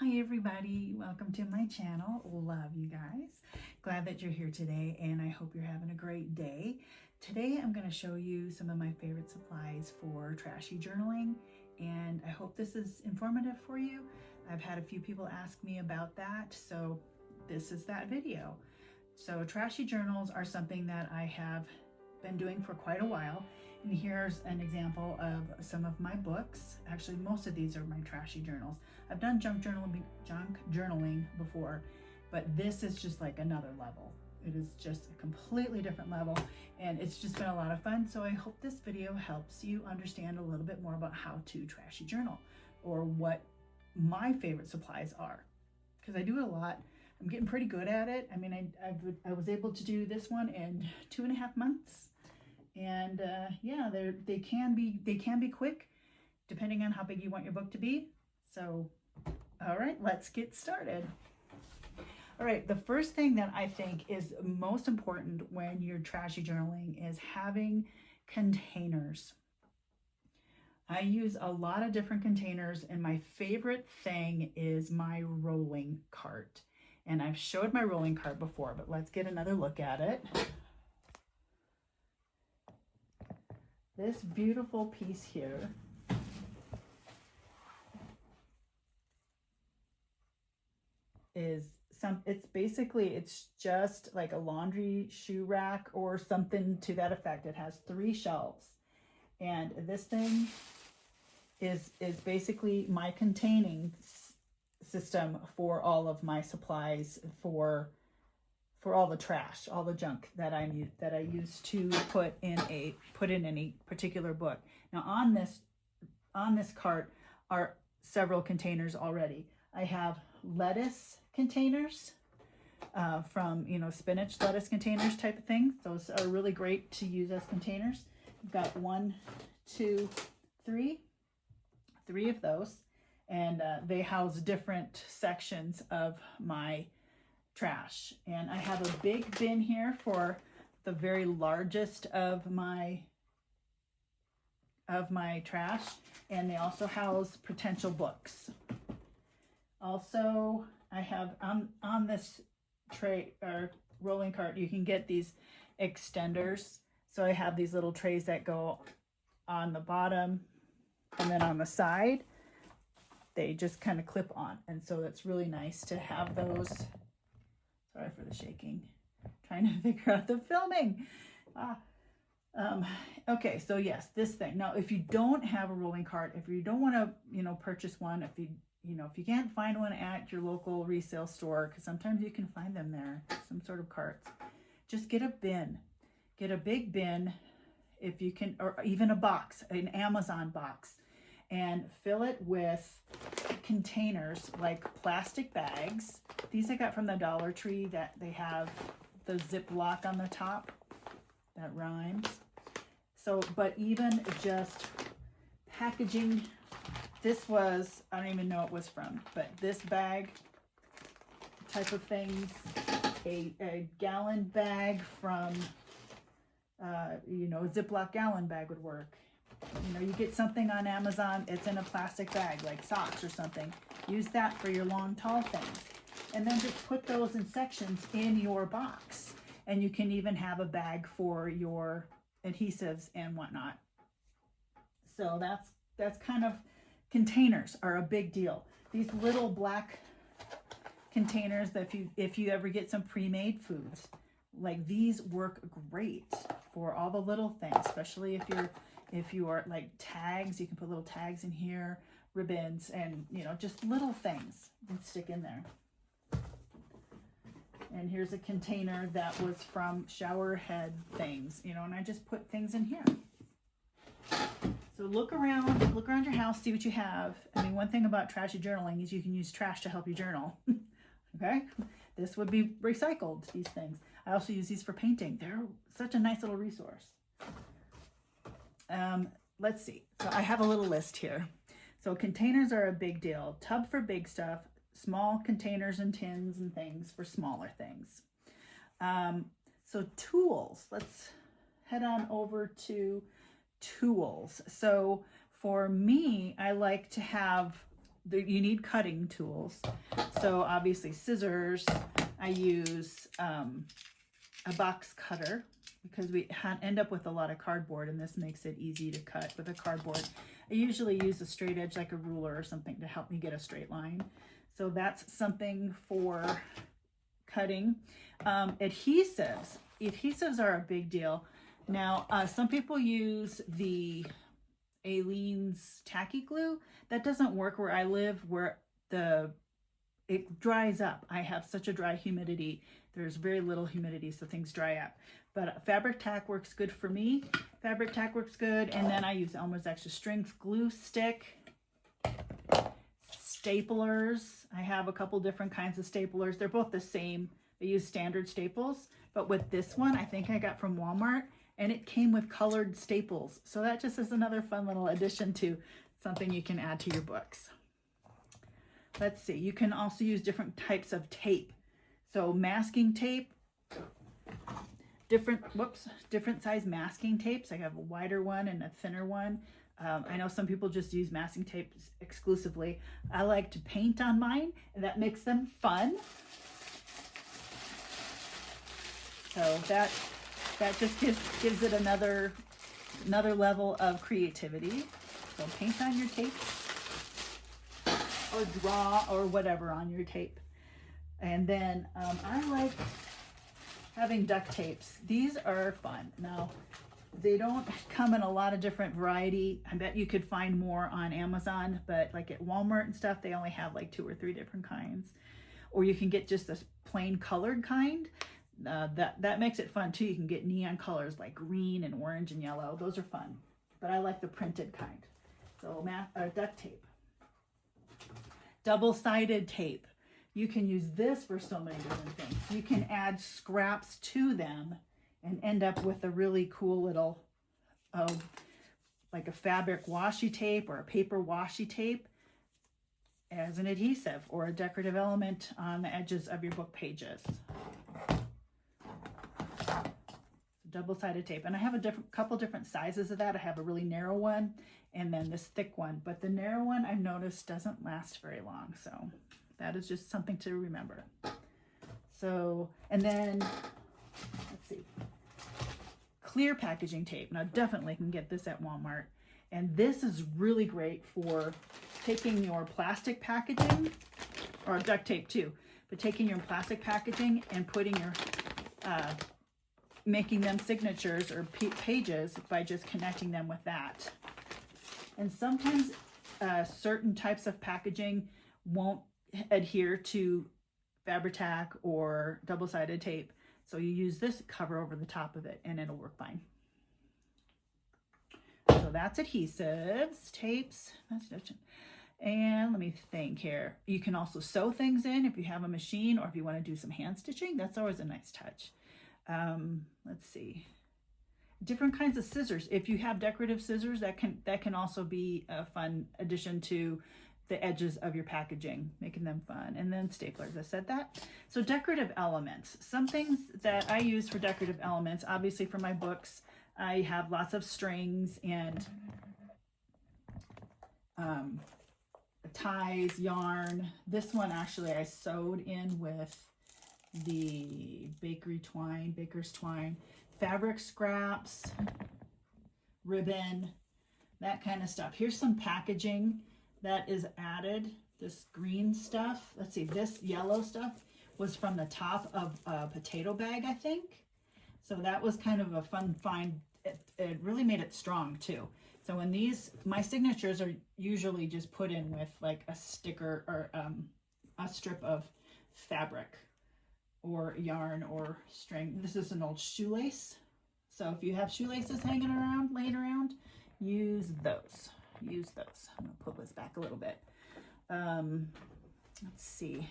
Hi everybody, welcome to my channel. Love you guys. Glad that you're here today and I hope you're having a great day. Today I'm going to show you some of my favorite supplies for trashy journaling and I hope this is informative for you. I've had a few people ask me about that, so this is that video. So trashy journals are something that I have been doing for quite a while. And here's an example of some of my books. Actually, most of these are my trashy journals. I've done junk journaling before, but this is just like another level. It is just a completely different level and it's just been a lot of fun. So I hope this video helps you understand a little bit more about how to trashy journal or what my favorite supplies are, because I do it a lot. I'm getting pretty good at it. I mean, I was able to do this one in 2.5 months. And yeah, they can be quick depending on how big you want your book to be. So, all right, let's get started. All right, the first thing that I think is most important when you're trashy journaling is having containers. I use a lot of different containers and my favorite thing is my rolling cart. And I've showed my rolling cart before, but let's get another look at it. This beautiful piece here is it's just like a laundry shoe rack or something to that effect. It has 3 shelves. And this thing is basically my containing system for all of my supplies for all the trash, all the junk that I use to put in any particular book. Now on this cart are several containers already. I have lettuce containers from spinach lettuce containers type of thing. Those are really great to use as containers. I've got 1, 2, 3 of those, and they house different sections of my trash. And I have a big bin here for the very largest of my trash, and they also house potential books. Also, I have on this tray or rolling cart, you can get these extenders. So I have these little trays that go on the bottom and then on the side they just kind of clip on, and so it's really nice to have those. Sorry for the shaking. Trying to figure out the filming. Okay, so yes, this thing. Now, if you don't have a rolling cart, if you don't want to, purchase one, if you can't find one at your local resale store, because sometimes you can find them there, some sort of carts, just get a bin. Get a big bin, if you can, or even a box, an Amazon box, and fill it with containers like plastic bags. These I got from the Dollar Tree, that they have the Ziploc on the top. That rhymes. So, but even just packaging, this was, I don't even know what it was from, but this bag type of things, a gallon bag from, a Ziploc gallon bag would work. You get something on Amazon, it's in a plastic bag, like socks or something. Use that for your long, tall things. And then just put those in sections in your box. And you can even have a bag for your adhesives and whatnot. So that's kind of, containers are a big deal. These little black containers that if you ever get some pre-made foods, like these work great for all the little things, especially if you are like tags. You can put little tags in here, ribbons, and just little things that stick in there. And here's a container that was from shower head things, and I just put things in here. So look around your house, see what you have. I mean, one thing about trashy journaling is you can use trash to help you journal. Okay, this would be recycled, these things. I also use these for painting. They're such a nice little resource. Let's see. So I have a little list here. So containers are a big deal. Tub for big stuff, small containers and tins and things for smaller things. So tools, let's head on over to tools. So for me, I like to have you need cutting tools. So obviously scissors. I use a box cutter because we end up with a lot of cardboard, and this makes it easy to cut with a cardboard. I usually use a straight edge like a ruler or something to help me get a straight line. So that's something for cutting. Adhesives. Adhesives are a big deal. Now, some people use the Aleene's tacky glue. That doesn't work where I live, where it dries up. I have such a dry humidity. There's very little humidity, so things dry up. But Fabric Tack works good for me. Fabric Tack works good. And then I use Elmer's Extra Strength glue stick. Staplers. I have a couple different kinds of staplers. They're both the same. I use standard staples. But with this one, I think I got from Walmart, and it came with colored staples. So that just is another fun little addition to something you can add to your books. Let's see, you can also use different types of tape. So masking tape, different size masking tapes. I have a wider one and a thinner one. I know some people just use masking tapes exclusively. I like to paint on mine, and that makes them fun. So that just gives it another level of creativity. So paint on your tape, or draw, or whatever on your tape. And then I like having duct tapes. These are fun. Now, they don't come in a lot of different variety. I bet you could find more on Amazon, but like at Walmart and stuff, they only have like 2 or 3 different kinds. Or you can get just this plain colored kind. That makes it fun too. You can get neon colors like green and orange and yellow. Those are fun. But I like the printed kind. So duct tape. Double-sided tape. You can use this for so many different things. You can add scraps to them and end up with a really cool little, like a fabric washi tape or a paper washi tape as an adhesive or a decorative element on the edges of your book pages. Double-sided tape. And I have a couple different sizes of that. I have a really narrow one and then this thick one. But the narrow one I've noticed doesn't last very long. So that is just something to remember. So, and then, let's see. Clear packaging tape. Now definitely can get this at Walmart. And this is really great for taking your plastic packaging, or duct tape too, but taking your plastic packaging and putting your, making them signatures or pages by just connecting them with that. And sometimes certain types of packaging won't adhere to Fabri-Tac or double-sided tape. So you use this cover over the top of it and it'll work fine. So that's adhesives, tapes, and let me think here. You can also sew things in if you have a machine, or if you want to do some hand stitching. That's always a nice touch. Let's see. Different kinds of scissors. If you have decorative scissors, that can also be a fun addition to the edges of your packaging, making them fun. And then staplers, I said that. So decorative elements. Some things that I use for decorative elements, obviously for my books, I have lots of strings and ties, yarn. This one actually I sewed in with the baker's twine, fabric scraps, ribbon, that kind of stuff. Here's some packaging that is added. This green stuff, let's see, this yellow stuff was from the top of a potato bag, I think. So that was kind of a fun find. It really made it strong too. So when my signatures are usually just put in with like a sticker or a strip of fabric or yarn or string. This is an old shoelace. So if you have shoelaces laying around, use those. I'm gonna pull this back a little bit. Let's see.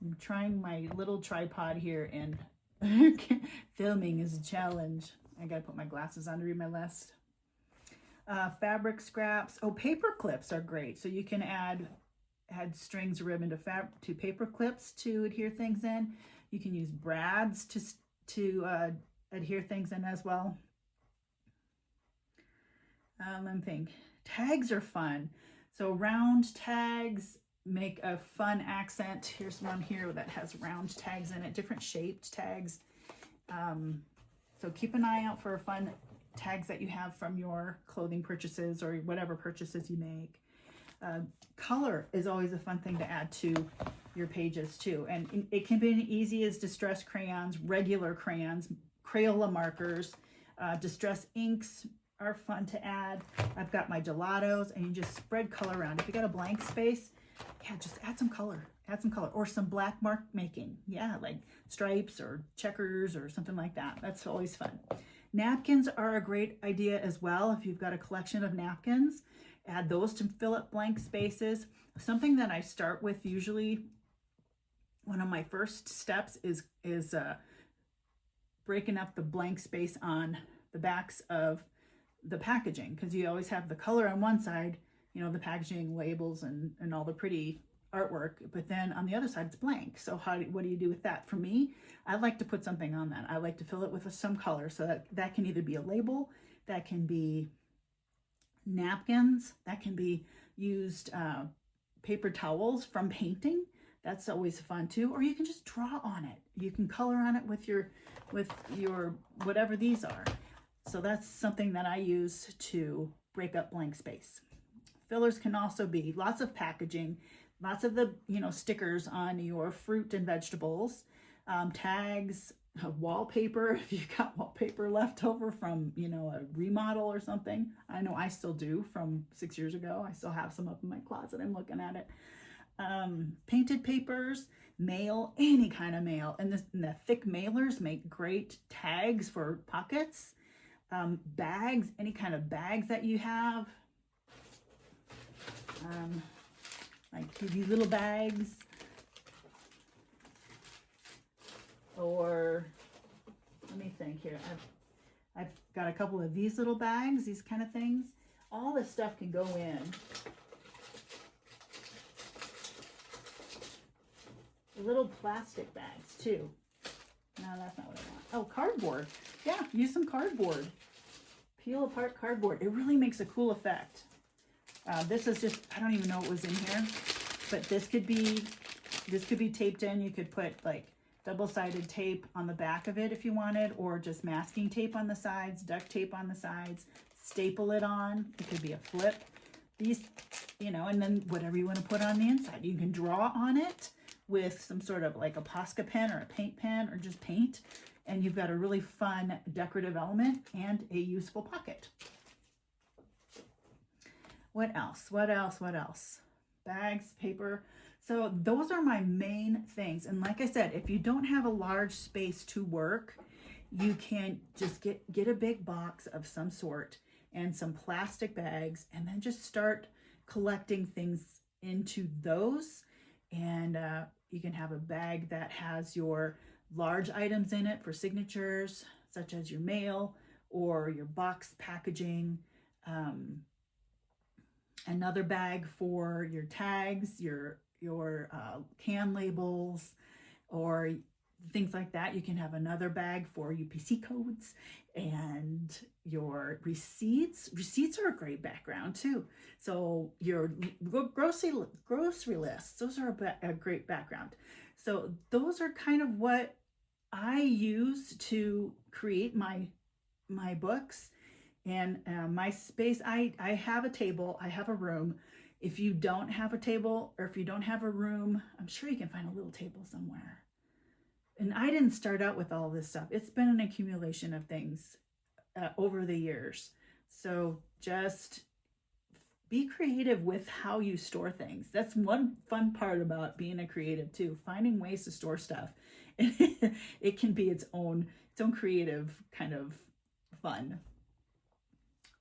I'm trying my little tripod here, and filming is a challenge. I gotta put my glasses on to read my list. Fabric scraps. Oh, paper clips are great. So you can add strings or ribbon to paper clips to adhere things in. You can use brads to adhere things in as well. Let me think. Tags are fun. So round tags make a fun accent. Here's one here that has round tags in it, different shaped tags. So keep an eye out for fun tags that you have from your clothing purchases or whatever purchases you make. Color is always a fun thing to add to your pages too. And it can be as easy as distress crayons, regular crayons, Crayola markers, distress inks are fun to add. I've got my gelatos, and you just spread color around. If you got a blank space, yeah, just add some color. Add some color or some black mark making. Yeah, like stripes or checkers or something like that. That's always fun. Napkins are a great idea as well. If you've got a collection of napkins, add those to fill up blank spaces. Something that I start with usually, one of my first steps is breaking up the blank space on the backs of the packaging, because you always have the color on one side, you know, the packaging labels and all the pretty artwork, but then on the other side it's blank. So what do you do with that? For me, I like to put something on that. I like to fill it with some color, so that can either be a label, that can be napkins, that can be used paper towels from painting. That's always fun too. Or you can just draw on it. You can color on it with your whatever these are. So that's something that I use to break up blank space. Fillers can also be lots of packaging, lots of the, you know, stickers on your fruit and vegetables, tags, wallpaper, if you've got wallpaper left over from, you know, a remodel or something. I know I still do from 6 years ago. I still have some up in my closet. I'm looking at it. Painted papers, mail, any kind of mail. And the thick mailers make great tags for pockets. Bags, any kind of bags that you have. Like these little bags. Or, let me think here. I've got a couple of these little bags, these kind of things. All this stuff can go in. Little plastic bags too. No, that's not what I want. Oh, cardboard. Yeah, use some cardboard. Peel apart cardboard. It really makes a cool effect. This is just, I don't even know what was in here, but this could be taped in. You could put like double-sided tape on the back of it if you wanted, or just masking tape on the sides, duct tape on the sides, staple it on. It could be a flip. These, you know, and then whatever you want to put on the inside. You can draw on it with some sort of like a Posca pen or a paint pen or just paint, and you've got a really fun decorative element and a useful pocket. What else? What else? What else? Bags, paper. So those are my main things. And like I said, if you don't have a large space to work, you can just get a big box of some sort and some plastic bags, and then just start collecting things into those. And you can have a bag that has your large items in it for signatures, such as your mail or your box packaging. Another bag for your tags, your can labels, or things like that. You can have another bag for UPC codes and your receipts. Receipts are a great background too. So your grocery lists, those are a great background. So those are kind of what I use to create my books. And my space, I have a table, I have a room. If you don't have a table, or if you don't have a room, I'm sure you can find a little table somewhere. And I didn't start out with all this stuff. It's been an accumulation of things over the years. So just be creative with how you store things. That's one fun part about being a creative too, finding ways to store stuff. It can be its own creative kind of fun.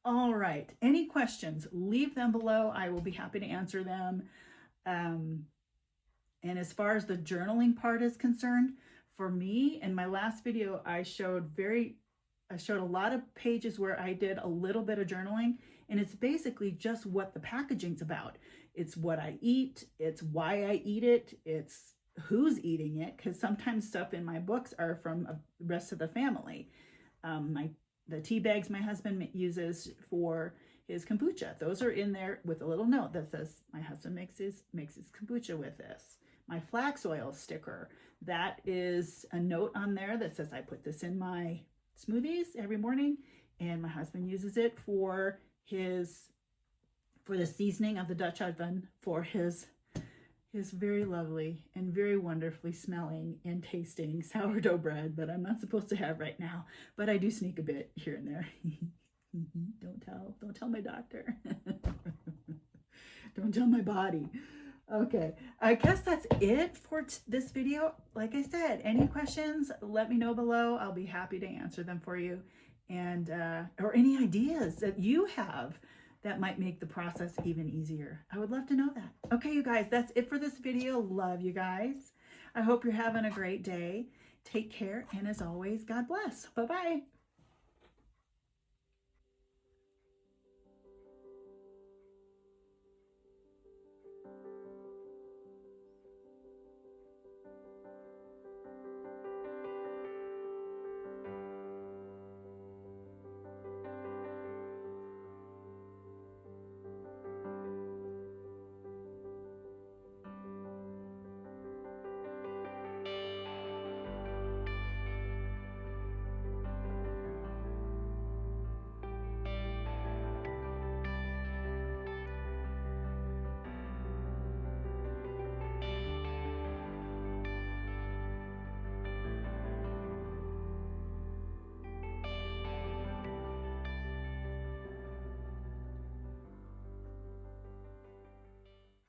All right, any questions, leave them below. I will be happy to answer them. And as far as the journaling part is concerned, for me, in my last video, I showed a lot of pages where I did a little bit of journaling, and it's basically just what the packaging's about. It's what I eat, it's why I eat it, it's who's eating it, because sometimes stuff in my books are from the rest of the family. The tea bags my husband uses for his kombucha. Those are in there with a little note that says, my husband makes his kombucha with this. My flax oil sticker, that is a note on there that says, I put this in my smoothies every morning, and my husband uses it for the seasoning of the Dutch oven for his very lovely and very wonderfully smelling and tasting sourdough bread that I'm not supposed to have right now, but I do sneak a bit here and there. Don't tell my doctor. Don't tell my body. Okay, I guess that's it for this video. Like I said, any questions, let me know below. I'll be happy to answer them for you. And or any ideas that you have that might make the process even easier. I would love to know that. Okay, you guys, that's it for this video. Love you guys. I hope you're having a great day. Take care, and as always, God bless. Bye-bye.